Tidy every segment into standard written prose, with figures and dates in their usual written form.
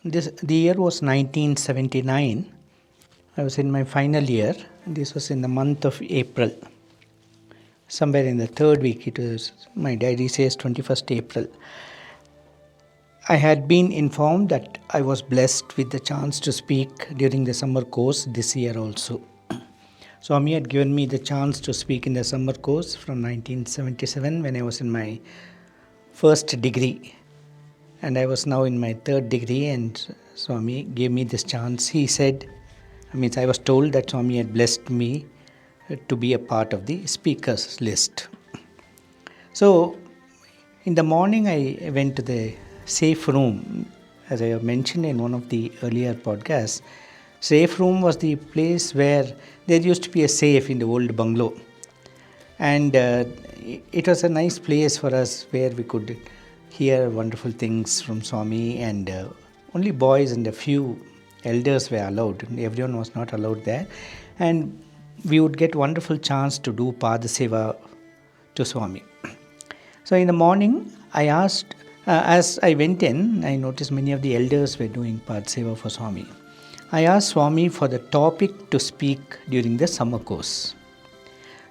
The year was 1979. I was in my final year. This was in the month of April. Somewhere in the third week, it was, my diary says 21st April. I had been informed that I was blessed with the chance to speak during the summer course this year also. Swami had given me the chance to speak in the summer course from 1977 when I was in my first degree. And I was now in my third degree, and Swami gave me this chance. He said, I was told that Swami had blessed me to be a part of the speakers list. So, in the morning I went to the safe room. As I have mentioned in one of the earlier podcasts, safe room was the place where there used to be a safe in the old bungalow. And it was a nice place for us where we could hear wonderful things from Swami, and only boys and a few elders were allowed. Everyone was not allowed there. And we would get wonderful chance to do Pada Seva to Swami. So in the morning, I asked, as I went in, I noticed many of the elders were doing Pada Seva for Swami. I asked Swami for the topic to speak during the summer course.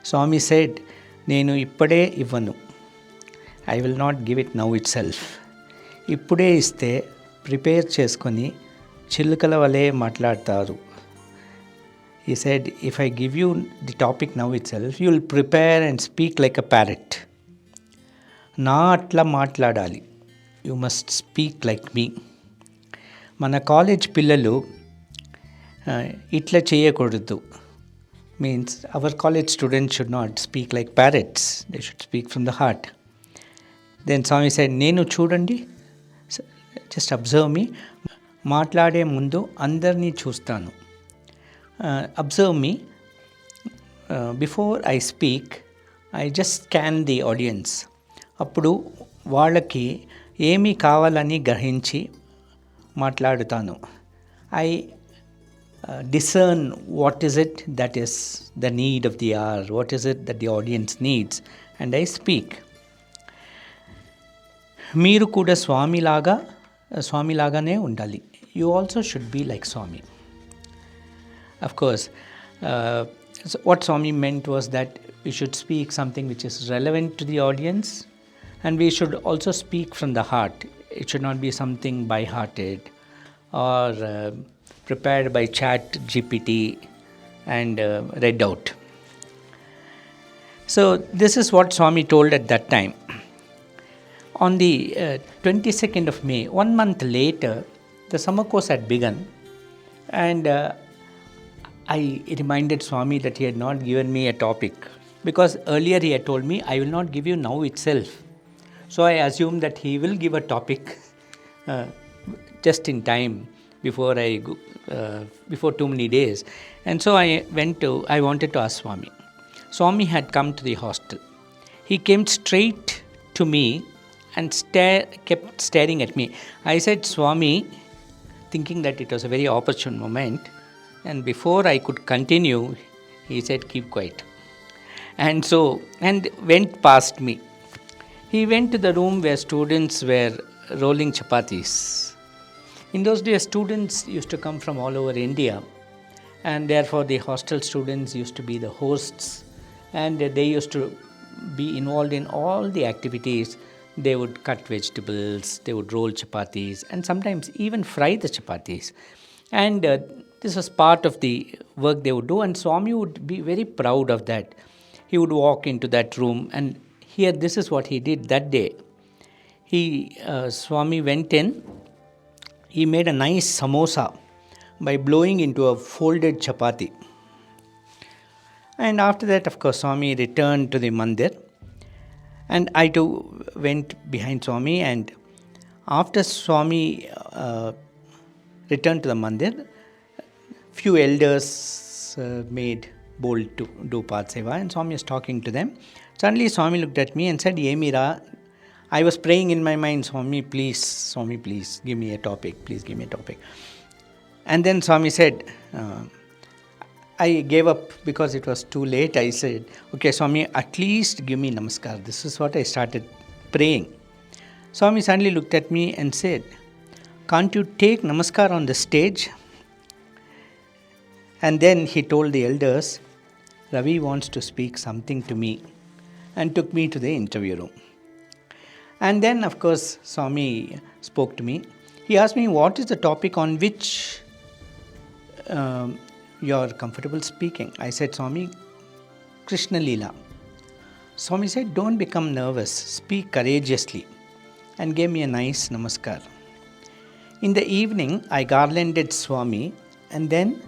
Swami said, Nenu ippade ivvanu. I will not give it now itself. Ippude iste prepare cheskoni chilukala vale matladtaru. He said, if I give you the topic now itself, you will prepare and speak like a parrot. Na atla matladali. You must speak like me. Mana college pillalu itla cheyakodadu. Means our college students should not speak like parrots. They should speak from the heart. Then Swami said, Nenu chudandi. Just observe me. Matlade mundu andarni chustanu. Observe me. Before I speak, I just scan the audience. Appudu వాళ్ళకి ఏమి కావాలని గ్రహించి మాట్లాడుతాను. I discern what is it that is the need of the hour, what is it that the audience needs, and I speak. మీరు కూడా స్వామిలాగానే ఉండాలి. You also should be like Swami. Of course, what Swami meant was that we should speak something which is relevant to the audience, and we should also speak from the heart. It should not be something by-hearted or prepared by Chat GPT and read out. So this is what Swami told at that time. On the 22nd of May, 1 month later, the summer course had begun, and I reminded Swami that he had not given me a topic, because earlier he had told me, I will not give you now itself. So I assumed that he will give a topic just in time before before too many days. And so I wanted to ask Swami. Swami had come to the hostel. He came straight to me and kept staring at me. I said, Swami, thinking that it was a very opportune moment, and before I could continue, he said, keep quiet. And went past me. He went to the room where students were rolling chapatis. In those days, students used to come from all over India, and therefore the hostel students used to be the hosts, and they used to be involved in all the activities. They would cut vegetables, they would roll chapatis, and sometimes even fry the chapatis. And this was part of the work they would do, and Swami would be very proud of that. He would walk into that room, and here this is what he did that day. Swami went in. He made a nice samosa by blowing into a folded chapati. And after that, of course, Swami returned to the mandir. And I too went behind Swami, and after Swami returned to the mandir, few elders made bold to do Pada Seva, and Swami was talking to them. Suddenly Swami looked at me and said, Yemira, I was praying in my mind, Swami, please, give me a topic, please give me a topic. And then Swami said, I gave up because it was too late. I said, okay, Swami, at least give me namaskar. This is what I started praying. Swami suddenly looked at me and said, can't you take namaskar on the stage? And then he told the elders, Ravi wants to speak something to me, and took me to the interview room. And then, of course, Swami spoke to me. He asked me, what is the topic on which you are comfortable speaking? I said, Swami, Krishna Leela. Swami said, don't become nervous, speak courageously, and gave me a nice namaskar. In the evening, I garlanded Swami and then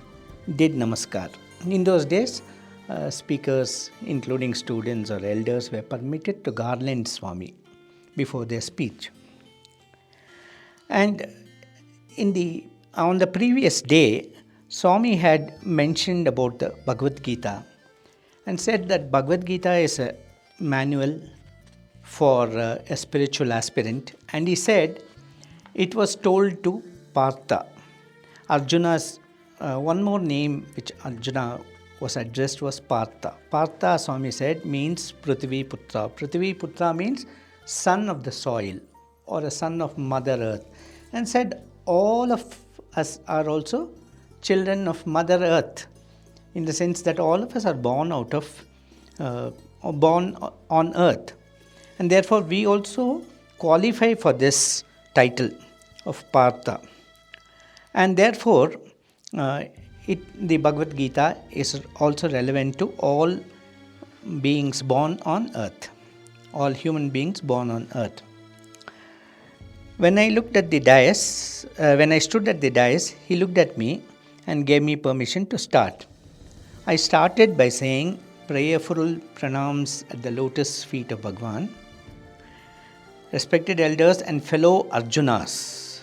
did namaskar. In those days, speakers, including students or elders, were permitted to garland Swami before their speech. And on the previous day, Swami had mentioned about the Bhagavad Gita and said that Bhagavad Gita is a manual for a spiritual aspirant, and he said it was told to Partha. Arjuna's one more name which Arjuna was addressed was Partha. Partha, Swami said, means Prithvi Putra. Prithvi Putra means son of the soil or a son of Mother Earth, and said all of us are also children of Mother Earth, in the sense that all of us are born on earth, and therefore we also qualify for this title of Partha. And therefore the Bhagavad Gita is also relevant to all beings born on earth, all human beings born on earth. When I stood at the dais, he looked at me and gave me permission to start. I started by saying prayerful pranams at the lotus feet of Bhagawan. Respected elders and fellow Arjunas.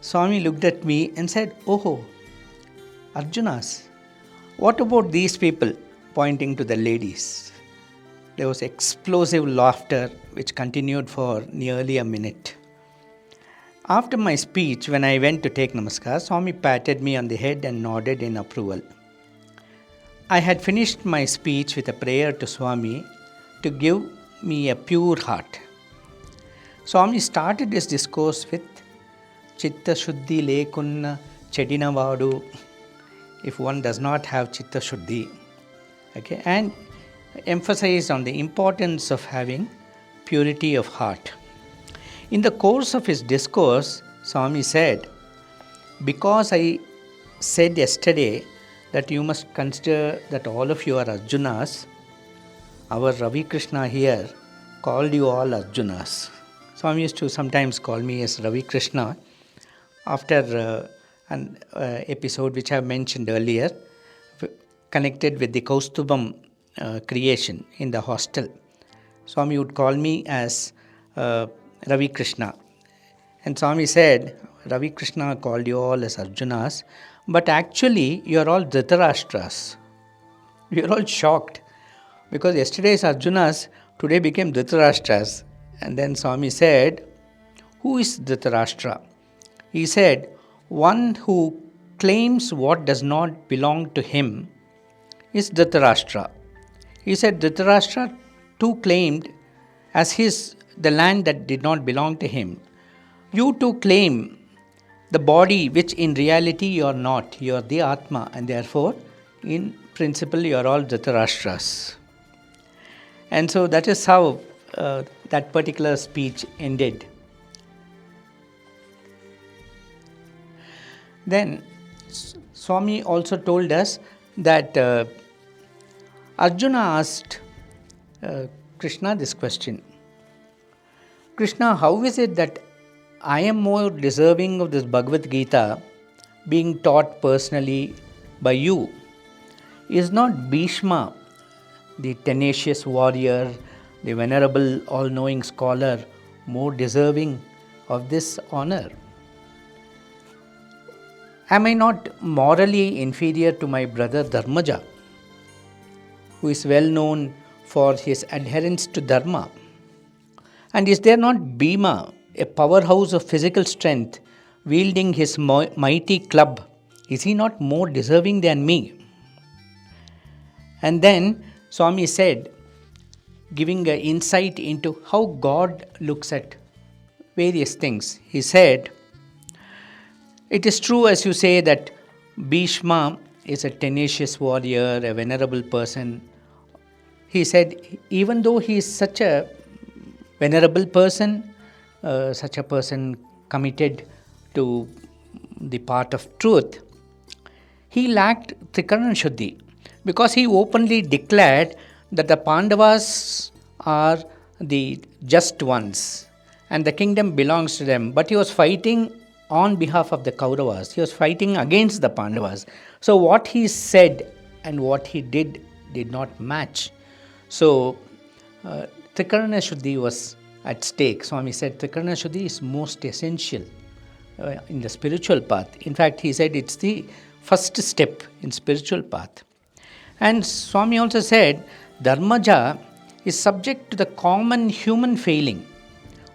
Swami looked at me and said, "Oh, Arjunas, what about these people?" pointing to the ladies. There was explosive laughter which continued for nearly a minute. After my speech, when I went to take namaskar, Swami patted me on the head and nodded in approval. I had finished my speech with a prayer to Swami to give me a pure heart. Swami started his discourse with Chitta Shuddhi Lekunna Chedinavadu, if one does not have Chitta Shuddhi, okay, and emphasized on the importance of having purity of heart. In the course of his discourse, Swami said, because I said yesterday that you must consider that all of you are Arjunas, our Ravi Krishna here called you all Arjunas. Swami used to sometimes call me as Ravi Krishna after an episode which I have mentioned earlier, connected with the Kaustubam creation in the hostel. Swami would call me as Ravi Krishna. And Swami said, Ravi Krishna called you all as Arjunas, but actually you are all Dhritarashtras. We are all shocked because yesterday's Arjunas today became Dhritarashtras. And then Swami said, who is Dhritarashtra? He said, one who claims what does not belong to him is Dhritarashtra. He said Dhritarashtra too claimed as his the land that did not belong to him. You too claim the body which in reality you are not. You are the Atma, and therefore in principle you are all Dhritarashtras. And so that is how that particular speech ended. Then Swami also told us that Arjuna asked Krishna this question. Krishna, how is it that I am more deserving of this Bhagavad Gita being taught personally by you? Is not Bhishma, the tenacious warrior, the venerable all-knowing scholar, more deserving of this honor? Am I not morally inferior to my brother Dharmaja, who is well known for his adherence to Dharma? And is there not Bhima, a powerhouse of physical strength, wielding his mighty club? Is he not more deserving than me? And then Swami said, giving an insight into how God looks at various things. He said, "It is true, as you say, that Bhishma is a tenacious warrior, a venerable person." He said, even though he is such a venerable person, such a person committed to the path of truth, he lacked Trikarna Shuddhi, because he openly declared that the Pandavas are the just ones and the kingdom belongs to them. But he was fighting on behalf of the Kauravas. He was fighting against the Pandavas. So what he said and what he did not match. So Trikarna Shuddhi was at stake. Swami said Trikarna Shuddhi is most essential in the spiritual path. In fact, he said it's the first step in spiritual path. And Swami also said Dharmaja is subject to the common human failing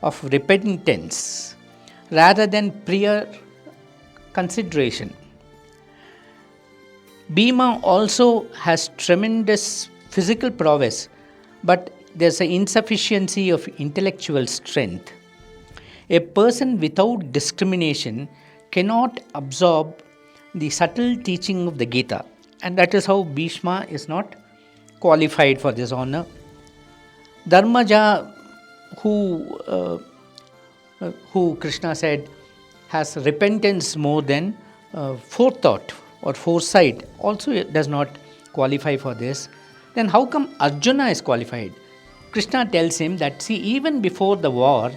of repentance rather than prior consideration. Bhima also has tremendous physical prowess, but there's an insufficiency of intellectual strength. A person without discrimination cannot absorb the subtle teaching of the Gita, and that is how Bhishma is not qualified for this honor. Dharmaja, who Krishna said has repentance more than forethought or foresight, also does not qualify for this. Then how come Arjuna is qualified? Krishna tells him that, see, even before the war,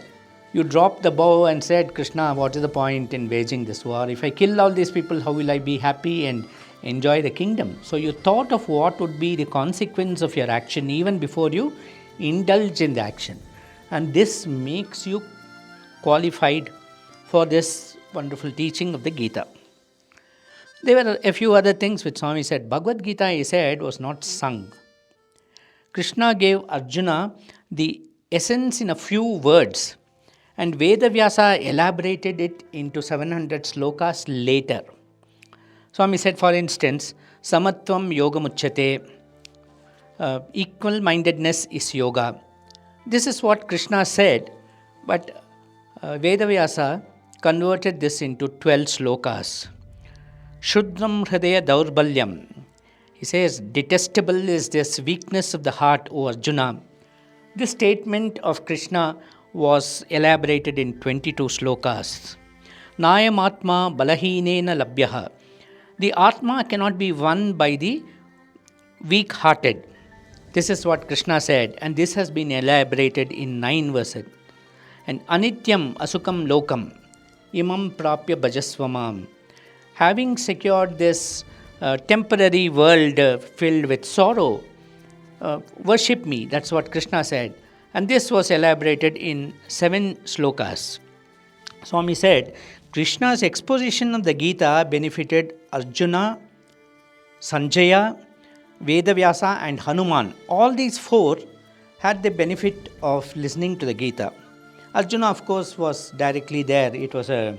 you dropped the bow and said, Krishna, what is the point in waging this war? If I kill all these people, how will I be happy and enjoy the kingdom? So you thought of what would be the consequence of your action even before you indulge in the action. And this makes you qualified for this wonderful teaching of the Gita. There were a few other things which Swami said. Bhagavad Gita, he said, was not sung. Krishna gave Arjuna the essence in a few words, and Vedavyasa elaborated it into 700 slokas later. Swami said, for instance, Samatvam Yoga Muchyate, equal-mindedness is yoga. This is what Krishna said, but Vedavyasa converted this into 12 slokas. Shudram Hridaya Daurbalyam. He says, detestable is this weakness of the heart, O Arjuna. This statement of Krishna was elaborated in 22 slokas. Nayam Atma Balahinena Labhyaha. The Atma cannot be won by the weak-hearted. This is what Krishna said, and this has been elaborated in 9 verses. And Anityam Asukam Lokam Imam Prapya Bhajasvamam. Having secured this temporary world filled with sorrow, worship me. That's what Krishna said. And this was elaborated in 7 slokas. Swami said, Krishna's exposition of the Gita benefited Arjuna, Sanjaya, Vedavyasa and Hanuman. All these 4 had the benefit of listening to the Gita. Arjuna, of course, was directly there. It was a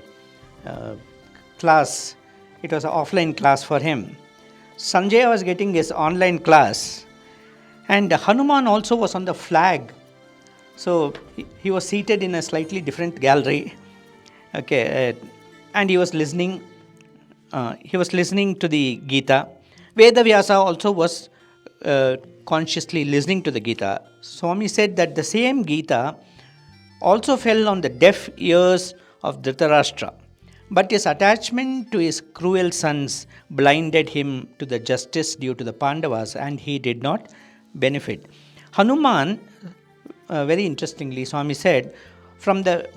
class. It was an offline class for him. Sanjaya was getting his online class. And Hanuman also was on the flag. So he was seated in a slightly different gallery. And he was listening. He was listening to the Gita. Vedavyasa also was consciously listening to the Gita. Swami said that the same Gita also fell on the deaf ears of Dhritarashtra. But his attachment to his cruel sons blinded him to the justice due to the Pandavas, and he did not benefit. Hanuman, very interestingly, Swami said,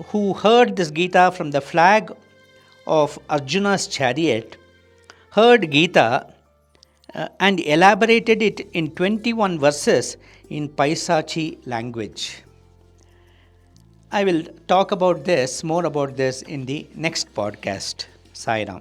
who heard this Gita from the flag of Arjuna's chariot, heard Gita and elaborated it in 21 verses in Paisachi language. I will talk about this, more about this in the next podcast. Sai Ram.